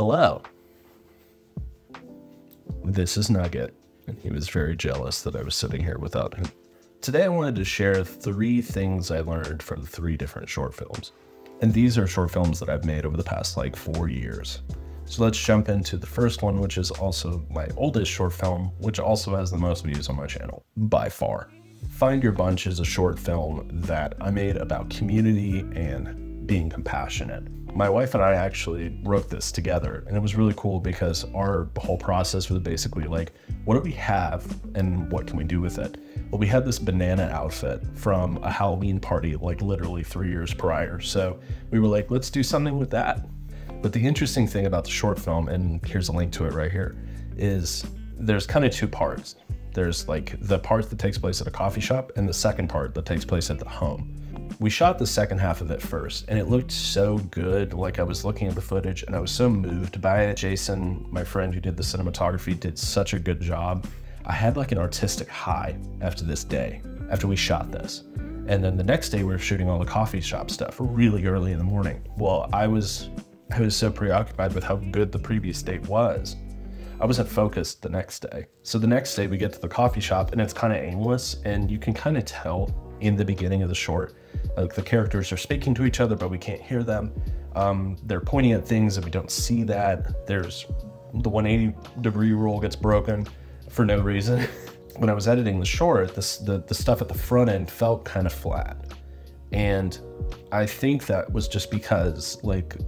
Hello. This is Nugget, and he was very jealous that I was sitting here without him. Today I wanted to share 3 things I learned from 3 different short films. And these are short films that I've made over the past 4 years. So let's jump into the first one, which is also my oldest short film, which also has the most views on my channel, by far. Find Your Bunch is a short film that I made about community and being compassionate. My wife and I actually wrote this together, and it was really cool because our whole process was basically what do we have and what can we do with it? Well, we had this banana outfit from a Halloween party literally 3 years prior. So we were like, let's do something with that. But the interesting thing about the short film, and here's a link to it right here, is there's kind of 2 parts. There's the part that takes place at a coffee shop and the second part that takes place at the home. We shot the second half of it first, and it looked so good. I was looking at the footage and I was so moved by it. Jason, my friend who did the cinematography, did such a good job. I had an artistic high after this day, after we shot this. And then the next day we were shooting all the coffee shop stuff really early in the morning. Well, I was so preoccupied with how good the previous day was. I wasn't focused the next day. So the next day we get to the coffee shop and it's kind of aimless, and you can kind of tell in the beginning of the short, the characters are speaking to each other, but we can't hear them. They're pointing at things and we don't see that. There's the 180-degree rule gets broken for no reason. When I was editing the short, the stuff at the front end felt kind of flat. And I think that was just because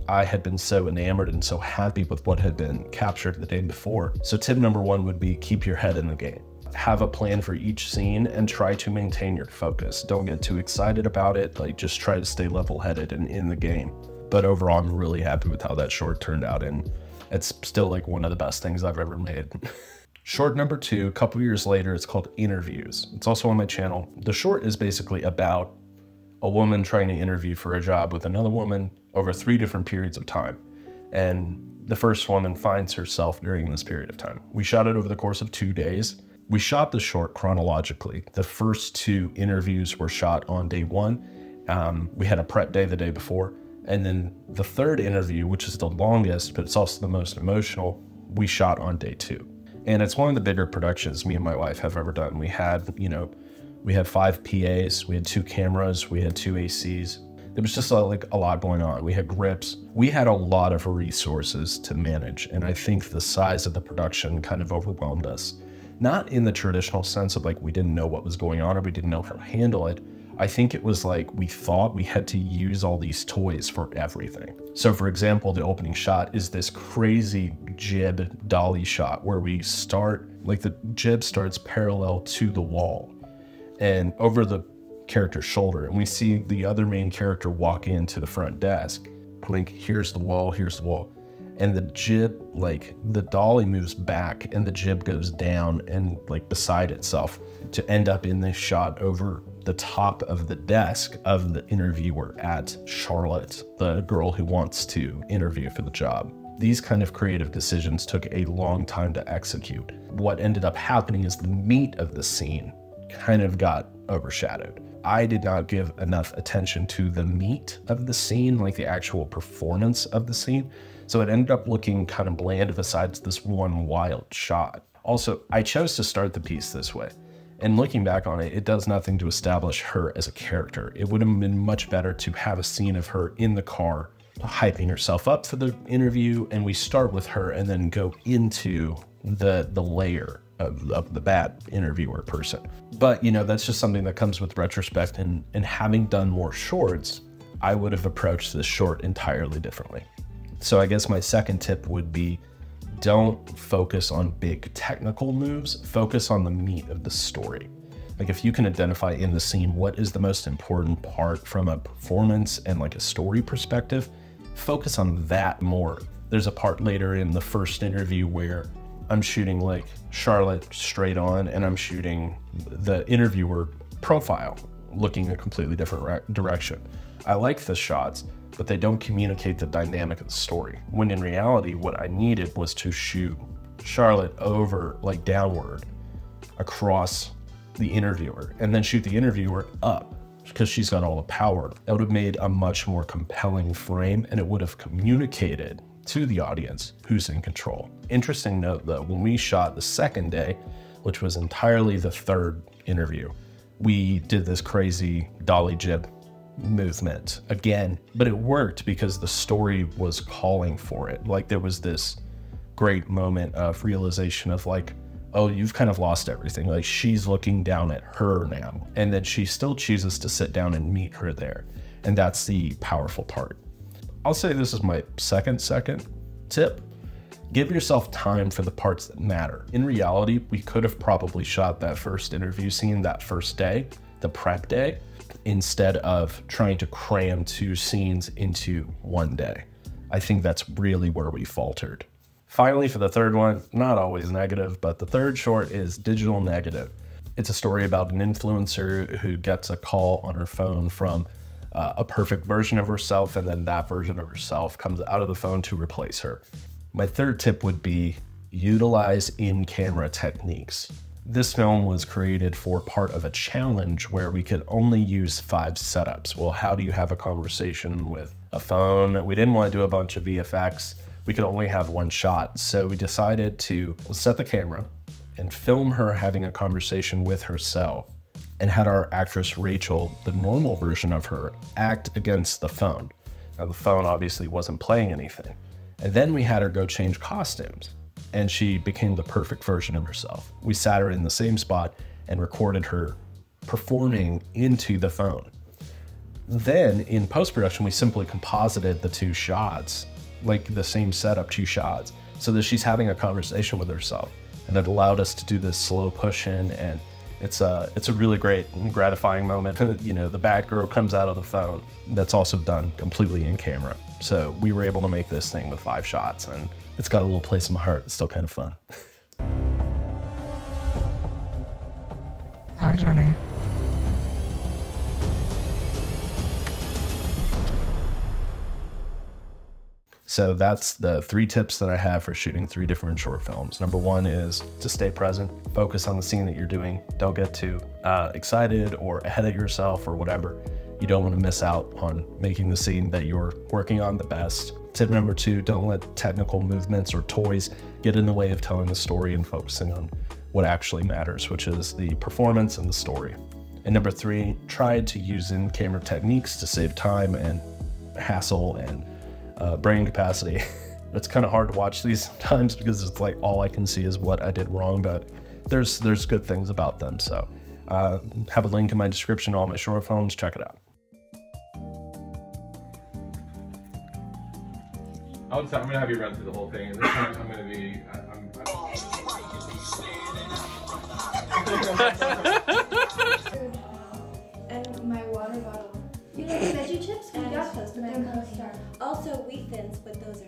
I had been so enamored and so happy with what had been captured the day before. So tip number 1 would be keep your head in the game. Have a plan for each scene and try to maintain your focus. Don't get too excited about it. Just try to stay level-headed and in the game. But overall, I'm really happy with how that short turned out, and it's still one of the best things I've ever made. Short number 2, a couple years later, it's called Interviews. It's also on my channel. The short is basically about a woman trying to interview for a job with another woman over 3 different periods of time. And the first woman finds herself during this period of time. We shot it over the course of 2 days. We shot the short chronologically. The first 2 interviews were shot on day 1. We had a prep day the day before. And then the 3rd interview, which is the longest, but it's also the most emotional, we shot on day 2. And it's one of the bigger productions me and my wife have ever done. We had, we had 5 PAs, we had 2 cameras, we had 2 ACs. There was just a lot going on. We had grips. We had a lot of resources to manage. And I think the size of the production kind of overwhelmed us. Not in the traditional sense of we didn't know what was going on or we didn't know how to handle it. I think it was we thought we had to use all these toys for everything. So for example, the opening shot is this crazy jib dolly shot where we start, the jib starts parallel to the wall and over the character's shoulder. And we see the other main character walk into the front desk. Here's the wall, here's the wall. And the jib, the dolly moves back and the jib goes down and beside itself to end up in this shot over the top of the desk of the interviewer at Charlotte, the girl who wants to interview for the job. These kind of creative decisions took a long time to execute. What ended up happening is the meat of the scene kind of got overshadowed. I did not give enough attention to the meat of the scene, the actual performance of the scene. So it ended up looking kind of bland besides this one wild shot. Also, I chose to start the piece this way. And looking back on it, it does nothing to establish her as a character. It would have been much better to have a scene of her in the car, hyping herself up for the interview, and we start with her and then go into the layer of the bad interviewer person. But that's just something that comes with retrospect, and having done more shorts, I would have approached this short entirely differently. So I guess my second tip would be, don't focus on big technical moves, focus on the meat of the story. If you can identify in the scene what is the most important part from a performance and a story perspective, focus on that more. There's a part later in the first interview where I'm shooting Charlotte straight on and I'm shooting the interviewer profile looking a completely different direction. I like the shots, but they don't communicate the dynamic of the story. When in reality, what I needed was to shoot Charlotte over, downward across the interviewer, and then shoot the interviewer up because she's got all the power. That would have made a much more compelling frame, and it would have communicated to the audience who's in control. Interesting note though, when we shot the second day, which was entirely the third interview, we did this crazy dolly jib movement again, but it worked because the story was calling for it. Like there was this great moment of realization of like, oh, you've kind of lost everything. Like she's looking down at her now, and then she still chooses to sit down and meet her there. And that's the powerful part. I'll say this is my second tip. Give yourself time for the parts that matter. In reality, we could have probably shot that first interview scene that first day, the prep day, instead of trying to cram 2 scenes into one day. I think that's really where we faltered. Finally, for the third one, not always negative, but the third short is Digital Negative. It's a story about an influencer who gets a call on her phone from a perfect version of herself, and then that version of herself comes out of the phone to replace her. My third tip would be utilize in-camera techniques. This film was created for part of a challenge where we could only use 5 setups. Well, how do you have a conversation with a phone? We didn't want to do a bunch of VFX. We could only have 1 shot. So we decided to set the camera and film her having a conversation with herself, and had our actress Rachel, the normal version of her, act against the phone. Now the phone obviously wasn't playing anything. And then we had her go change costumes, and she became the perfect version of herself. We sat her in the same spot and recorded her performing into the phone. Then in post-production, we simply composited the 2 shots, like the same setup, 2 shots, so that she's having a conversation with herself. And it allowed us to do this slow push in, and it's a really great and gratifying moment. You know, the bad girl comes out of the phone. That's also done completely in camera. So we were able to make this thing with 5 shots, and it's got a little place in my heart. It's still kind of fun. Hi, Johnny. So that's the 3 tips that I have for shooting 3 different short films. Number 1 is to stay present, focus on the scene that you're doing. Don't get too excited or ahead of yourself or whatever. You don't want to miss out on making the scene that you're working on the best. Tip number 2, don't let technical movements or toys get in the way of telling the story and focusing on what actually matters, which is the performance and the story. And number 3, try to use in-camera techniques to save time and hassle and brain capacity. It's kind of hard to watch these sometimes because it's like all I can see is what I did wrong, but there's good things about them. So have a link in my description to all my short films. Check it out. I'm gonna have you run through the whole thing, and this time I'm gonna be. And my water bottle. You like veggie chips? And We got those, but they're they're coming. co-star. Also wheat thins, but those